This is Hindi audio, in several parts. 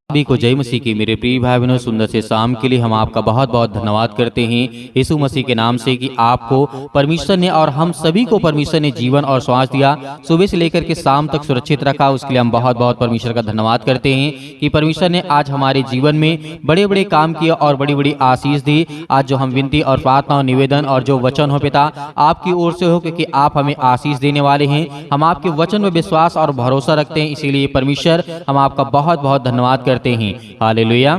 सभी को जय मसीह की। मेरे प्रिय भाई बहनों, सुंदर से शाम के लिए हम आपका बहुत बहुत धन्यवाद करते हैं यीशु मसीह के नाम से कि आपको परमेश्वर ने और हम सभी को परमेश्वर ने जीवन और श्वास दिया, सुबह से लेकर के शाम तक सुरक्षित रखा। उसके लिए हम बहुत बहुत परमेश्वर का धन्यवाद करते हैं कि परमेश्वर ने आज हमारे जीवन में बड़े बड़े काम किए और बड़ी बड़ी आशीष दी। आज जो हम विनती और प्रार्थना और निवेदन और जो वचन हो पिता आपकी ओर से हो, क्योंकि आप हमें आशीष देने वाले हैं। हम आपके वचन में विश्वास और भरोसा रखते हैं, इसीलिए परमेश्वर हम आपका बहुत बहुत धन्यवाद करते हैं। हालेलुया।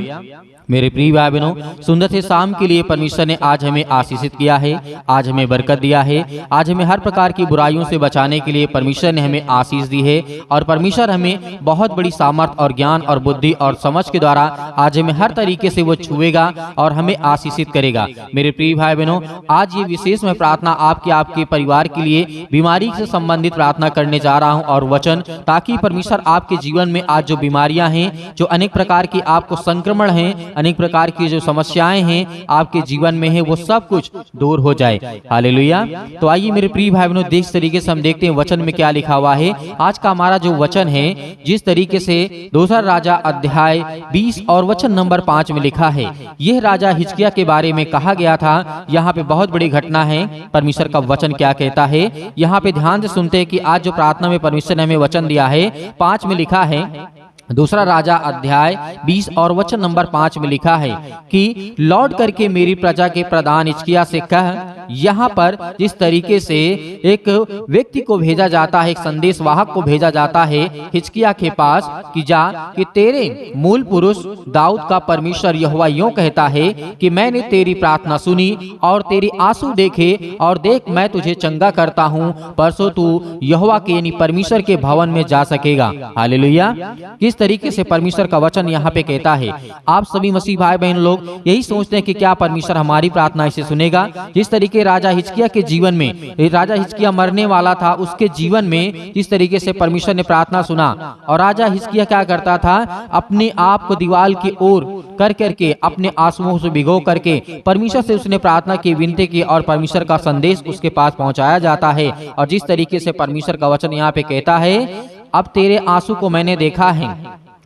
मेरे प्रिय भाई बहनों, सुंदर से शाम के लिए परमेश्वर ने आज हमें आशीषित किया है, आज हमें बरकत दिया है, आज हमें हर प्रकार की बुराइयों से बचाने के लिए परमेश्वर ने हमें आशीष दी है। और परमेश्वर हमें बहुत बड़ी सामर्थ और ज्ञान और बुद्धि और समझ के द्वारा आज हमें हर तरीके से वो छुएगा और हमें आशीषित करेगा। मेरे प्रिय भाई बहनों, आज ये विशेष मैं प्रार्थना आपके परिवार के लिए बीमारी से संबंधित प्रार्थना करने जा रहा हूँ और वचन, ताकि परमेश्वर आपके जीवन में आज जो बीमारियां हैं, जो अनेक प्रकार की आपको संक्रमण हैं, अनेक प्रकार की जो समस्याएं हैं आपके जीवन में है, वो सब कुछ दूर हो जाए। हालेलुया। तो आइए मेरे प्रिय भाई बहनों, जिस तरीके से हम देखते हैं वचन में क्या लिखा हुआ है। आज का हमारा जो वचन है, जिस तरीके से दूसरा राजा अध्याय 20 और वचन नंबर 5 में लिखा है, यह राजा हिजकिय्याह के बारे में कहा गया था। यहाँ पे बहुत बड़ी घटना है। परमेश्वर का वचन क्या कहता है, यहाँ पे ध्यान से सुनते हैं कि आज जो प्रार्थना में परमेश्वर ने हमें वचन दिया है, 5 में लिखा है, दूसरा राजा अध्याय 20 और वचन नंबर 5 में लिखा है कि लौट करके मेरी प्रजा के प्रधान हिजकिय्याह से कह। यहाँ पर जिस तरीके से एक व्यक्ति को भेजा जाता है, एक संदेशवाहक को भेजा जाता है हिजकिय्याह के पास कि जा कि तेरे मूल पुरुष दाऊद का परमेश्वर यहोवा यूं कहता है कि मैंने तेरी प्रार्थना सुनी और तेरी आंसू देखे, और देख मैं तुझे चंगा करता हूँ, परसों तू यहोवा के यानी परमेश्वर के भवन में जा सकेगा। हालेलुया। किस तरीके से परमेश्वर का वचन यहाँ पे कहता है। आप सभी मसीह भाई बहन लोग यही सोचते हैं कि क्या परमेश्वर हमारी प्रार्थना इसे सुनेगा। जिस तरीके राजा हिजकिय्याह के जीवन में, राजा हिजकिय्याह मरने वाला था, उसके जीवन में जिस तरीके से परमेश्वर ने प्रार्थना सुना, और राजा हिजकिय्याह क्या करता था, अपने आप को दीवार की ओर कर करके अपने आंसुओं से भिगो करके परमेश्वर से उसने प्रार्थना की, विनती की, और परमेश्वर का संदेश उसके पास पहुंचाया जाता है। और जिस तरीके से परमेश्वर का वचन यहाँ पे कहता है, अब तेरे आंसू को मैंने देखा है,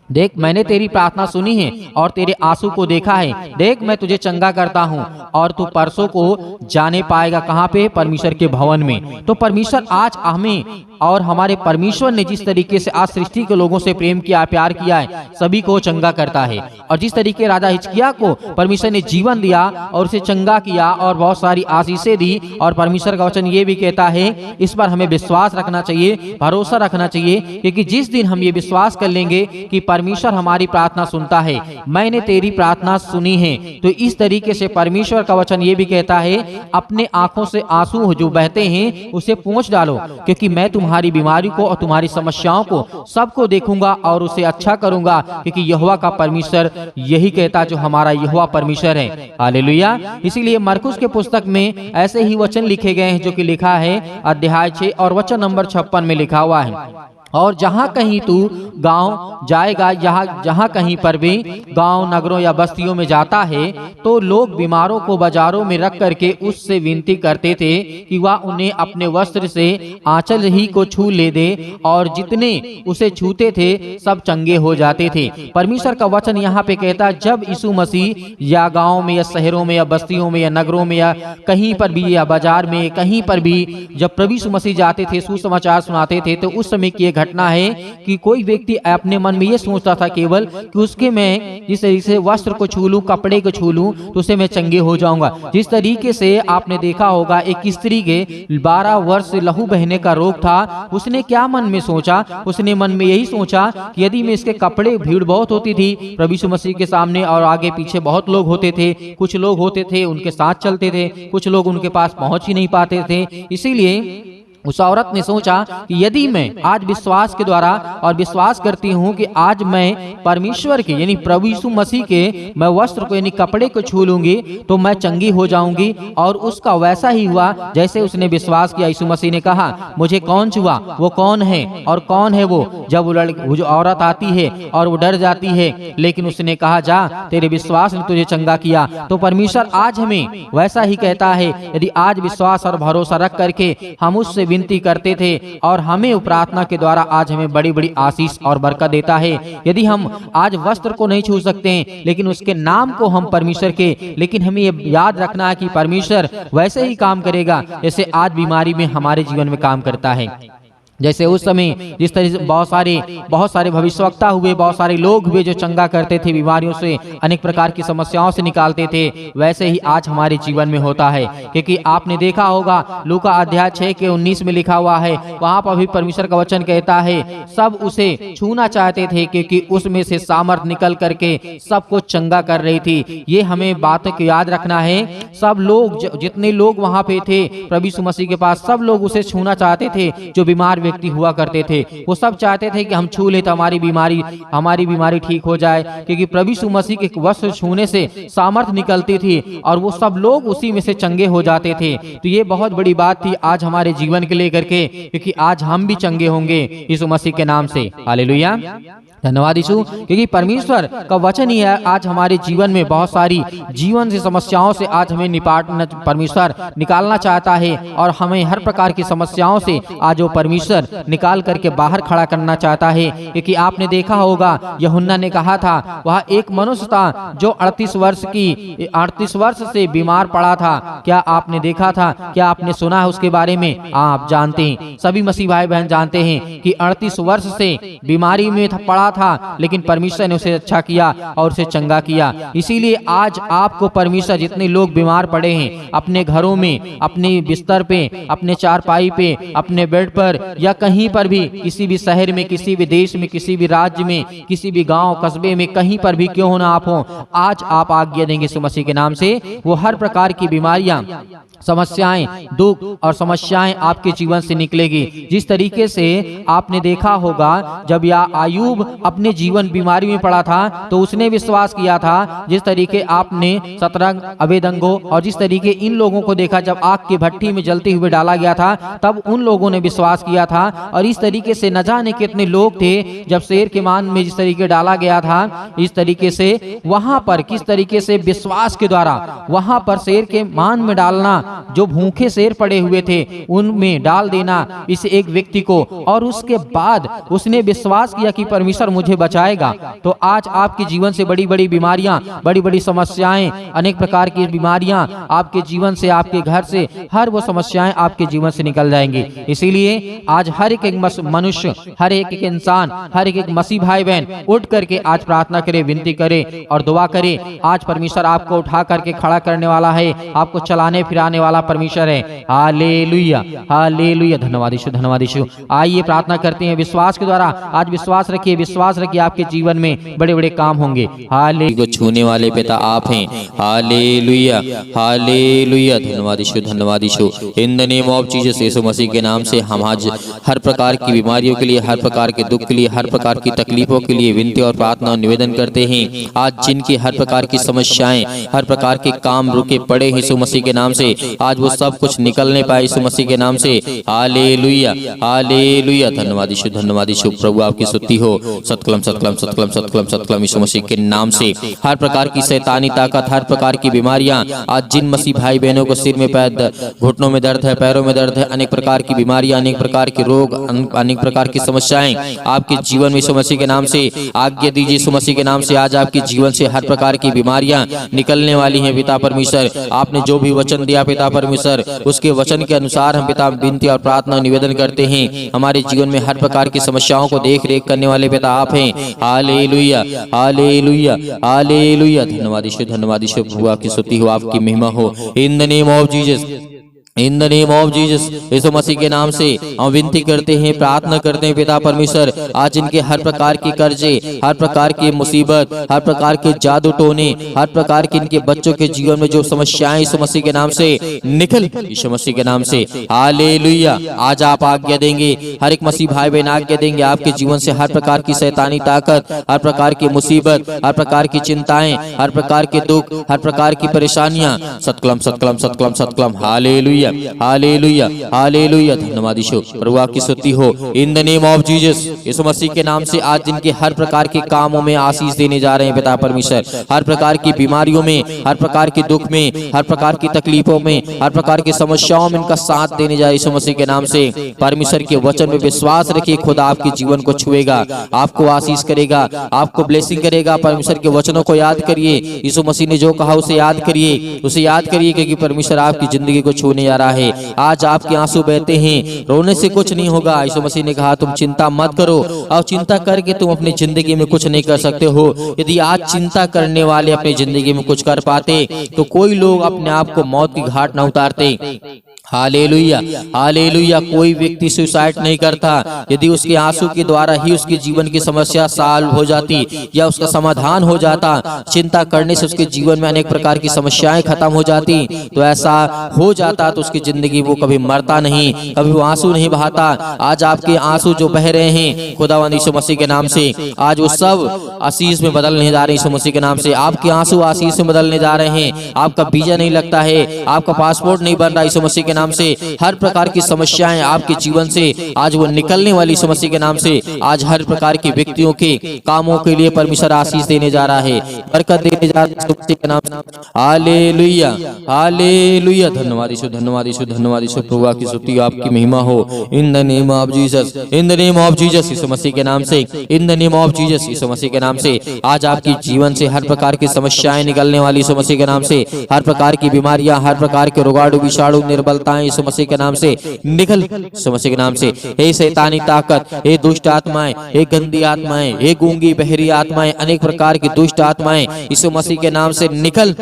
देख मैंने तेरी प्रार्थना सुनी है और तेरे आंसू को देखा है, देख मैं तुझे चंगा करता हूँ और तू परसों को जाने पाएगा। कहाँ पे? परमेश्वर के भवन में। तो परमेश्वर आज हमें और हमारे परमेश्वर ने जिस तरीके से आज सृष्टि के लोगों से प्रेम किया, प्यार किया है, सभी को चंगा करता है। और जिस तरीके राजा हिजकिय्याह को परमेश्वर ने जीवन दिया और उसे चंगा किया और बहुत सारी आशीषें दी, और परमेश्वर का वचन ये भी कहता है, इस पर हमें विश्वास रखना चाहिए, भरोसा रखना चाहिए, क्योंकि जिस दिन हम ये विश्वास कर लेंगे कि परमेश्वर हमारी प्रार्थना सुनता है, मैंने तेरी प्रार्थना सुनी है, तो इस तरीके से परमेश्वर का वचन ये भी कहता है, अपने आंखों से आंसू जो बहते हैं उसे पोंछ डालो, क्योंकि मैं तुम्हारी बीमारी को और तुम्हारी समस्याओं को सबको देखूंगा और उसे अच्छा करूंगा, क्योंकि यहोवा का परमेश्वर यही कहता जो हमारा यहोवा परमेश्वर है। हालेलुया। इसीलिए मरकुस के पुस्तक में ऐसे ही वचन लिखे गए हैं, जो कि लिखा है अध्याय 6 और वचन नंबर 56 में लिखा हुआ है, और जहाँ कहीं तू गांव जाएगा, जहाँ कहीं पर भी गांव नगरों या बस्तियों में जाता है, तो लोग बीमारों को बाजारों में रख करके उससे विनती करते थे कि वह उन्हें अपने वस्त्र से आंचल ही को छू ले दे, और जितने उसे छूते थे सब चंगे हो जाते थे। परमेश्वर का वचन यहाँ पे कहता है, जब यीशु मसीह या गाँव में या शहरों में या बस्तियों में या नगरों में या कहीं पर भी या बाजार में कहीं पर भी जब प्रभु यीशु मसीह जाते थे, सुसमाचार सुनाते थे, तो उस समय की घटना है कि कोई व्यक्ति अपने मन में ये सोचता था केवल कि उसके मैं जिस तरीके से वस्त्र को छू लूं, कपड़े को छू लूं, तो उसे मैं चंगे हो जाऊंगा। जिस तरीके से आपने देखा होगा, एक स्त्री के 12 वर्ष से लहू बहने का रोग था, उसने क्या मन में सोचा, उसने मन में यही सोचा कि यदि मैं इसके कपड़े, भीड़ बहुत होती थी प्रभु यीशु मसीह के सामने और आगे पीछे बहुत लोग होते थे, कुछ लोग होते थे उनके साथ चलते थे, कुछ लोग उनके पास पहुंच ही नहीं पाते थे। इसीलिए उस औरत ने सोचा कि यदि मैं आज विश्वास के द्वारा और विश्वास करती हूँ कि आज मैं परमेश्वर के यानी प्रभु यीशु मसीह के मैं वस्त्र को यानी कपड़े को छू लूंगी तो मैं चंगी हो जाऊंगी। और उसका वैसा ही हुआ जैसे उसने विश्वास किया। यीशु मसीह ने कहा, मुझे कौन छुआ, वो कौन है और कौन है वो? जब वो जो औरत आती है और वो डर जाती है, लेकिन उसने कहा, जा तेरे विश्वास ने तुझे चंगा किया। तो परमेश्वर आज हमें वैसा ही कहता है, यदि आज विश्वास और भरोसा रख करके हम उससे विनती करते थे और हमें प्रार्थना के द्वारा आज हमें बड़ी बड़ी आशीष और बरकत देता है। यदि हम आज वस्त्र को नहीं छू सकते हैं, लेकिन उसके नाम को हम परमेश्वर के, लेकिन हमें ये याद रखना है कि परमेश्वर वैसे ही काम करेगा जैसे आज बीमारी में हमारे जीवन में काम करता है। जैसे उस समय जिस तरह से बहुत सारे भविष्यवक्ता हुए, बहुत सारे लोग हुए जो चंगा करते थे, बीमारियों से, अनेक प्रकार की समस्याओं से निकालते थे, वैसे ही आज हमारे जीवन में होता है। क्योंकि आपने देखा होगा लूका अध्याय 6 के 19 में लिखा हुआ है, वहां पर भी परमेश्वर का वचन कहता है सब उसे छूना चाहते थे क्योंकि उसमें से सामर्थ निकल करके सबको चंगा कर रही थी। ये हमें बातों को याद रखना है। सब लोग, जितने लोग वहां पे थे प्रभु यीशु मसीह के पास, सब लोग उसे छूना चाहते थे। जो बीमार व्यक्ति हुआ करते थे वो सब चाहते थे कि हम छू ले तो हमारी बीमारी ठीक हो जाए, क्योंकि प्रभु यीशु मसीह के वस्त्र छूने से सामर्थ निकलती थी और वो सब लोग उसी में से चंगे हो जाते थे। तो ये बहुत बड़ी बात थी आज हमारे जीवन के लेकर के, क्योंकि आज हम भी चंगे होंगे यीशु मसीह के नाम से। हालेलुया, धन्यवाद यीशु। क्योंकि परमेश्वर का वचन ही है आज हमारे जीवन में बहुत सारी जीवन से समस्याओं से आज हमें परमेश्वर निकालना चाहता है और हमें हर प्रकार की समस्याओं से आज वो परमेश्वर निकाल करके बाहर खड़ा करना चाहता है। क्योंकि आपने देखा होगा यूहन्ना ने कहा था, वह एक मनुष्य था जो 38 वर्ष से बीमार पड़ा था। क्या आपने देखा था? क्या आपने सुना है उसके बारे में? आप जानते हैं, सभी मसीह भाई बहन जानते हैं कि 38 वर्ष से बीमारी में पड़ा था, लेकिन परमेश्वर ने उसे अच्छा किया और उसे चंगा किया। इसीलिए आज आपको परमेश्वर, जितने लोग बीमार पड़े हैं अपने घरों में, अपने बिस्तर पे, अपने चारपाई पे, अपने बेड पर या कहीं पर भी, किसी भी शहर में, किसी भी देश में, किसी भी राज्य में, किसी भी गांव कस्बे में, कहीं पर भी क्यों ना आप हो, आज आप आज्ञा देंगे यीशु मसीह के नाम से, वो हर प्रकार की बीमारियां, समस्याएं, दुख और समस्याएं आपके जीवन से निकलेगी। जिस तरीके से आपने देखा होगा जब आयूब अपने जीवन बीमारी में पड़ा था तो उसने विश्वास किया था। जिस तरीके आपने शतरंग, अबेदंगो और जिस तरीके इन लोगों को देखा जब आग की भट्टी में जलते हुए डाला गया था, तब उन लोगों ने विश्वास किया था। और इस तरीके से न जाने कितने लोग थे जब शेर के मान में जिस तरीके डाला गया था, इस तरीके से वहां पर किस तरीके से विश्वास के द्वारा वहां पर शेर के मान में डालना, जो भूखे शेर पड़े हुए थे उनमें डाल देना इस एक व्यक्ति को, और उसके बाद उसने विश्वास किया कि परमेश्वर मुझे बचाएगा। तो आज आपके जीवन से बड़ी बड़ी बीमारियां, बड़ी बड़ी समस्याएं, अनेक प्रकार की बीमारियां आपके जीवन से, आपके घर से, हर वो समस्याएं आपके जीवन से निकल जाएंगी। इसीलिए आज हर एक मनुष्य, हर एक इंसान, हर एक मसीह भाई बहन उठ करके आज प्रार्थना करे, विनती करे और दुआ करे। आज परमेश्वर आपको उठा करके खड़ा करने वाला है, आपको चलाने फिराने वाला परमेश्वर है। हालेलुया, हालेलुया, धन्यवाद यीशु, धन्यवाद यीशु। आइए प्रार्थना करते हैं विश्वास के द्वारा। आज विश्वास रखिए, विश्वास रखिए, आपके जीवन में बड़े बड़े काम होंगे। हालेलुया, छूने वाले पिता आप हैं। हालेलुया, हालेलुया, धन्यवाद यीशु, धन्यवाद Yeshu. In the name of Jesus, Yeshu मसीह के नाम से हम आज हर प्रकार की बीमारियों के लिए, हर प्रकार के दुख के लिए, हर प्रकार की तकलीफों के लिए विनती और प्रार्थना और निवेदन करते हैं। आज जिनकी हर प्रकार की समस्याएं, हर प्रकार के काम रुके पड़े यीशु मसीह के नाम से, आज वो सब कुछ निकलने पाए यीशु मसीह के नाम से। हालेलुया, हालेलुया, धन्यवाद यीशु, धन्यवाद यीशु। प्रभु आपकी स्तुति हो। सतकलम सतकलम सतकलम सतकलम सतकलम यीशु मसीह के नाम से हर प्रकार की शैतानी ताकत, हर प्रकार की बीमारियां, आज जिन मसीह भाई बहनों को सिर में घुटनों में दर्द है, पैरों में दर्द है, अनेक प्रकार की बीमारियां, अनेक प्रकार के रोग, अनेक प्रकार की समस्याएं आपके जीवन में यीशु मसीह के नाम से आज्ञा दीजिए यीशु मसीह के नाम से। आज आपके जीवन से हर प्रकार की बीमारियां निकलने वाली हैं पिता परमेश्वर। आपने जो भी वचन दिया पिता परमेश्वर, उसके वचन के अनुसार हम पिता विनती और प्रार्थना निवेदन करते हैं। हमारे जीवन में हर प्रकार की समस्याओं को देख रेख करने वाले पिता आप हैं। हालेलुया, हालेलुया, हालेलुया, धन्यवाद यीशु, धन्यवाद यीशु। प्रभु आपकी स्तुति हो, आपकी महिमा हो। In the name of Jesus, in the name of Jesus, Yeshu मसीह के नाम से हम विनती करते हैं, प्रार्थना करते हैं पिता परमेश्वर। आज इनके हर प्रकार की कर्जे, हर प्रकार की मुसीबत, हर प्रकार के जादू टोने, हर प्रकार के इनके बच्चों के जीवन में जो समस्याएं यीशु मसीह के नाम से निकल यीशु मसीह के नाम से। हालेलुया, आज आप आज्ञा देंगे, हर एक मसीह भाई बहन आज्ञा देंगे, आपके जीवन से हर प्रकार की शैतानी ताकत, हर प्रकार की मुसीबत, हर प्रकार की चिंताएं, हर प्रकार के दुख, हर प्रकार की परेशानियां, सतकलम सतकलम सतकलम सतकलम। Hallelujah, hallelujah hallelujah hallelujah. धन्यवाद यीशु, प्रभु आपकी स्तुति हो। In the name of Jesus, Yeshu मसीह के नाम से आज जिनके हर प्रकार के कामों में आशीष देने जा रहे हैं पिता परमेश्वर, हर प्रकार की बीमारियों में, हर प्रकार के दुख में, हर प्रकार की तकलीफों में, हर प्रकार की समस्याओं में इनका साथ देने जा रहे यीशु मसीह के नाम से। परमेश्वर के वचन में विश्वास रखिए, खुदा आपके जीवन को छुएगा, आपको आशीष करेगा, आपको ब्लेसिंग करेगा। परमेश्वर के वचनों को याद करिए, यीशु मसीह ने जो कहा उसे याद करिए, उसे याद करिए, क्योंकि परमेश्वर आपकी जिंदगी को छूने जा रहा है। आज आपके आंसू बहते हैं, रोने से कुछ नहीं होगा। यीशु मसीह ने कहा तुम चिंता मत करो, और चिंता करके तुम अपनी जिंदगी में कुछ नहीं कर सकते हो। यदि आज चिंता करने वाले अपनी जिंदगी में कुछ कर पाते तो कोई लोग अपने आप को मौत की घाट न उतारते। Hallelujah hallelujah. कोई व्यक्ति सुसाइड नहीं करता यदि उसके आंसू के द्वारा ही उसके जीवन की समस्या सॉल्व हो जाती या उसका समाधान हो जाता। चिंता करने से उसके जीवन में अनेक प्रकार की समस्याएं खत्म हो जाती। तो ऐसा हो जाता तो उसकी जिंदगी वो कभी मरता नहीं, कभी वो आंसू नहीं बहाता। आज आपके आंसू जो बह रहे हैं खुदावंद यीशु मसीह के नाम से, आज वो सब आशीष में बदलने जा रहे हैं। यीशु मसीह के नाम से आपके आंसू आशीष में बदलने जा रहे हैं। आपका वीजा नहीं लगता है, आपका पासपोर्ट नहीं बन रहा। यीशु मसीह के नाम से हर प्रकार की समस्याएं आपके जीवन से आज वो निकलने वाली यीशु मसीह के नाम से। आज हर प्रकार के व्यक्तियों के कामों के लिए परमेश्वर आशीष देने जा रहा है, बरकत देने जा रहा है यीशु मसीह के नाम से। Hallelujah hallelujah. धन्यवाद यीशु, धन्यवाद यीशु, धन्यवाद यीशु। प्रभु की स्तुति, आपकी महिमा हो। In the name of Jesus, in the name of Jesus, Yeshu मसीह के नाम से, in the name of Jesus, Yeshu मसीह के नाम से। आज आपके जीवन से हर प्रकार की समस्याएं निकलने वाली यीशु मसीह के नाम से। हर प्रकार की बीमारियां, हर प्रकार के रोगाणु विषाणु निर्बलताएं यीशु मसीह के नाम से निकल, यीशु मसीह के नाम से। हे शैतानी ताकत, हे दुष्ट आत्माएं, हे गंदी आत्माएं, हे गूंगी बहरी आत्माएं, अनेक प्रकार की दुष्ट आत्माएं यीशु मसीह के नाम से निकल,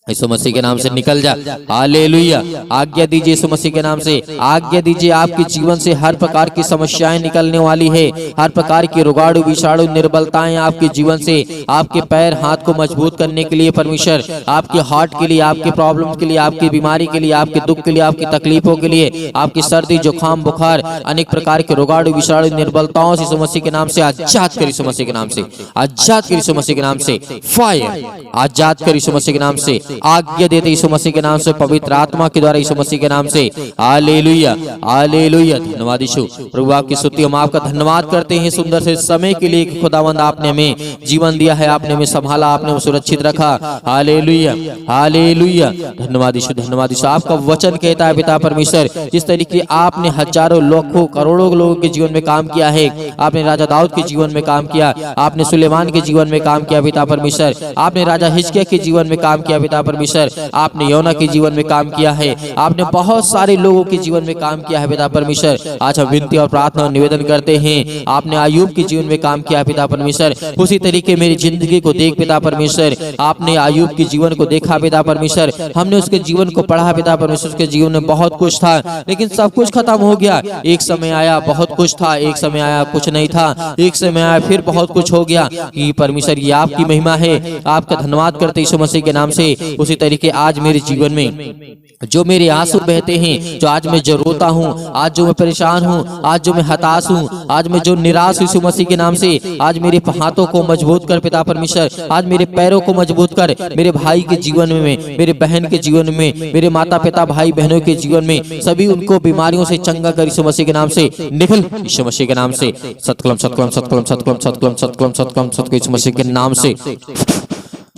यीशु मसीह के नाम से निकल जा। हालेलुया। आज्ञा दीजिए यीशु मसीह के नाम से, आज्ञा दीजिए। आपके जीवन से हर प्रकार की समस्याएं निकलने वाली है, हर प्रकार के रोगाणु विषाणु निर्बलताएं आपके जीवन से, आपके पैर हाथ को मजबूत करने के लिए परमेश्वर, आपके हार्ट के लिए, आपके प्रॉब्लम के लिए, आपकी बीमारी के लिए, आपके दुख के लिए, आपकी तकलीफों के लिए, आपकी सर्दी जुकाम बुखार, अनेक प्रकार के रोगाणु विषाणु निर्बलताओं से यीशु मसीह के नाम से आजाद कर, यीशु मसीह के नाम से आजाद कर, यीशु मसीह के नाम से फायर, आजाद कर यीशु मसीह के नाम से। आज्ञा देते यीशु मसीह के नाम से, पवित्र आत्मा के द्वारा यीशु मसीह के नाम से। Hallelujah hallelujah. धन्यवाद यीशु, प्रभु आपकी स्तुति, हम आपका धन्यवाद करते हैं सुंदर से समय के लिए। खुदावंद आपने हमें जीवन दिया है, आपने हमें संभाला, आपने हमें सुरक्षित रखा। Hallelujah hallelujah. धन्यवाद यीशु, धन्यवाद यीशु। आपका वचन कहता है पिता परमेश्वर, जिस तरीके आपने हजारों लाखों करोड़ों लोगों के जीवन में काम किया है, आपने राजा दाऊद के जीवन में काम किया, आपने सुलेमान के जीवन में काम किया पिता परमेश्वर, आपने राजा हिजकिय्याह के जीवन में काम किया पिता परमेश्वर, आपने योना के जीवन में काम किया है, आपने बहुत सारे लोगों के जीवन में काम किया है पिता परमेश्वर। आज हम विनती और प्रार्थना और निवेदन करते हैं, आपने आयूब के जीवन में काम किया पिता परमेश्वर, उसी तरीके मेरी जिंदगी को देख पिता परमेश्वर। आपने आयूब के जीवन को देखा पिता परमेश्वर, हमने उसके जीवन को पढ़ा पिता परमेश्वर। उसके जीवन में बहुत कुछ था, लेकिन सब कुछ खत्म हो गया। एक समय आया बहुत कुछ था, एक समय आया कुछ नहीं था, एक समय आया फिर बहुत कुछ हो गया। ये परमेश्वर, ये आपकी महिमा है, आपका धन्यवाद करते यीशु मसीह के नाम से। उसी तरीके आज मेरे जीवन में जो मेरे आंसू बहते हैं, जो आज मैं जो रोता हूँ, आज जो मैं परेशान हूँ, आज जो मैं हताश हूँ, आज मैं जो निराश हूँ यीशु मसीह के नाम से, आज मेरे हाथों को मजबूत कर पिता परमेश्वर, आज मेरे पैरों को मजबूत कर, मेरे भाई के जीवन में, मेरे बहन के जीवन में, मेरे माता पिता भाई बहनों के जीवन में, सभी उनको बीमारियों से चंगा कर यीशु मसीह के नाम से। निकल यीशु मसीह के नाम से। सतकलम सतकलम सतकलम सतकलम सतकलम सतकलम सतकलम सतकलम यीशु मसीह के नाम से,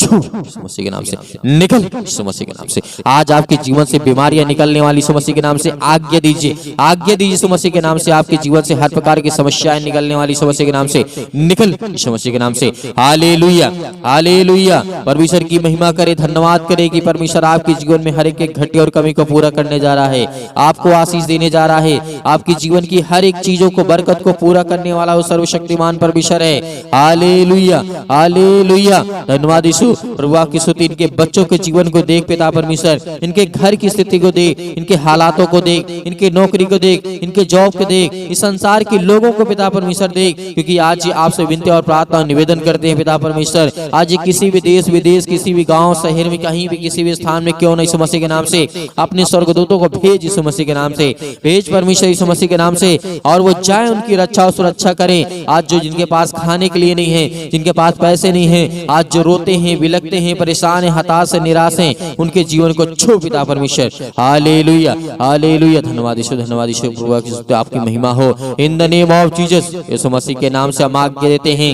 यीशु मसीह के नाम से निकल, यीशु मसीह के नाम से। आज आपके जीवन से बीमारियां निकलने वाली यीशु मसीह के नाम से आज्ञा दीजिए, आज्ञा दीजिए यीशु मसीह के नाम से। आपके जीवन से हर प्रकार की समस्याएं निकलने वाली यीशु मसीह के नाम से निकल, यीशु मसीह के नाम से। Hallelujah hallelujah. परमेश्वर की महिमा करे, धन्यवाद करे कि परमेश्वर आपके जीवन में हर एक घटी और कमी को पूरा करने जा रहा है, आपको आशीष देने जा रहा है, आपकी जीवन की हर एक चीजों को, बरकत को पूरा करने वाला वो सर्वशक्तिमान परमेश्वर है। Hallelujah hallelujah. धन्यवाद यीशु, प्रभु आपकी स्तुति। इनके बच्चों के जीवन को देख पिता परमेश्वर, इनके घर की स्थिति को देख, इनके हालातों को देख, इनके नौकरी को देख, इनके जॉब को देख, इस संसार के लोगों को पिता परमेश्वर देख। क्योंकि आज ये आपसे विनती और प्रार्थना निवेदन करते हैं पिता परमेश्वर, आज ये किसी भी देश विदेश, किसी भी गांव शहर में, कहीं भी किसी भी स्थान में क्यों नहीं, यीशु मसीह के नाम से अपने स्वर्गदूतों को भेज, यीशु मसीह के नाम से भेज परमेश्वर, यीशु मसीह के नाम से, और वो जाए उनकी रक्षा और सुरक्षा करें। आज जो जिनके पास खाने के लिए नहीं है, जिनके पास पैसे नहीं है, आज जो रोते हैं बिलखते हैं, परेशान हैं, हताश हैं, निराश हैं, उनके जीवन को छू पिता परमेश्वर। Hallelujah hallelujah. धन्यवाद यीशु, धन्यवाद यीशु। प्रभु आपकी महिमा हो in the name of Jesus. Yeshu मसीह के नाम से हम आज्ञा देते हैं,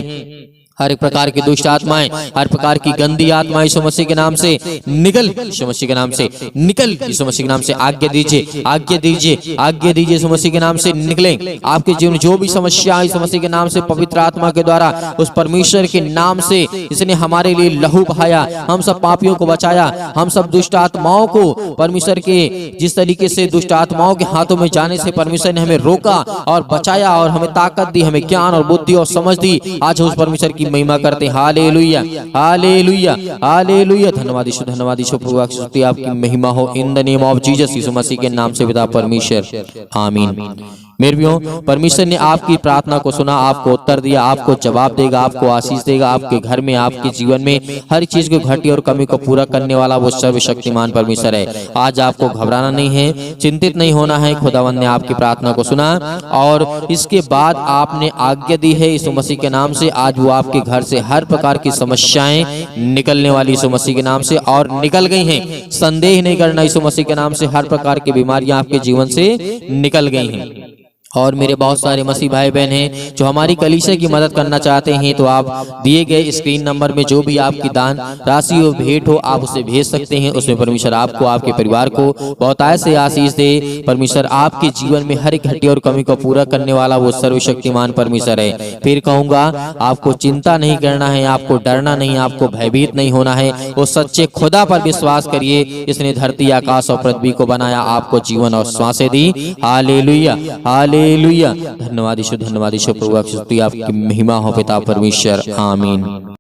हर एक प्रकार की दुष्ट आत्माएं, हर प्रकार की गंदी आत्माएं यीशु मसीह के नाम से निकल, यीशु मसीह के नाम से निकल, यीशु मसीह के नाम से आज्ञा दीजिए, आज्ञा दीजिए, आज्ञा दीजिए, यीशु मसीह के नाम से निकलें। आपके जीवन में जो भी समस्या यीशु मसीह के नाम से पवित्र आत्मा के द्वारा उस परमेश्वर के नाम से इसने हमारे लिए लहू बहाया, हम सब पापियों को बचाया, हम सब दुष्ट आत्माओं को परमेश्वर के जिस तरीके से दुष्ट आत्माओं के हाथों में जाने से परमेश्वर ने हमें रोका और बचाया और हमें ताकत दी, हमें ज्ञान और बुद्धि और समझ दी। आज उस परमेश्वर की महिमा करते हैं। Hallelujah hallelujah hallelujah. धन्यवाद यीशु, धन्यवाद यीशु। प्रभु आपकी महिमा हो in the name of Jesus. Yeshu मसीह के नाम से पिता परमेश्वर, आमीन। मेरे प्रियो, परमेश्वर ने आपकी प्रार्थना को सुना, आपको उत्तर दिया, आपको जवाब देगा, आपको आशीष देगा। आपके घर में, आपके जीवन में हर चीज को घटी और कमी को पूरा करने वाला वो सर्वशक्तिमान परमेश्वर है। आज आपको घबराना नहीं है, चिंतित नहीं होना है। खुदावंद ने आपकी प्रार्थना को सुना और इसके बाद आपने आज्ञा दी है यीशु मसीह के नाम से। आज वो आपके घर से हर प्रकार की समस्याएं निकलने वाली यीशु मसीह के नाम से और निकल गई हैं। संदेह नहीं करना, यीशु मसीह के नाम से हर प्रकार की बीमारियां आपके जीवन से निकल गई हैं। और मेरे बहुत सारे मसीह भाई बहन हैं जो हमारी कलीसिया की मदद करना चाहते हैं, तो आप दिए गए स्क्रीन नंबर में जो भी आपकी दान राशि हो, भेंट हो, आप उसे भेज सकते हैं। उसमें परमेश्वर आपको, आपके परिवार को बहुतायत से आशीष दे। परमेश्वर आपके जीवन में हर एक घटी और कमी को पूरा करने वाला वो सर्वशक्तिमान परमेश्वर है। फिर कहूंगा, आपको चिंता नहीं करना है, आपको डरना नहीं, आपको भयभीत नहीं होना है। वो सच्चे खुदा पर विश्वास करिए, इसने धरती, आकाश और पृथ्वी को बनाया, आपको जीवन और श्वासें दी। Hallelujah hallelujah. धन्यवाद यीशु, धन्यवाद यीशु। प्रभु आपकी महिमा हो पिता परमेश्वर, आमीन।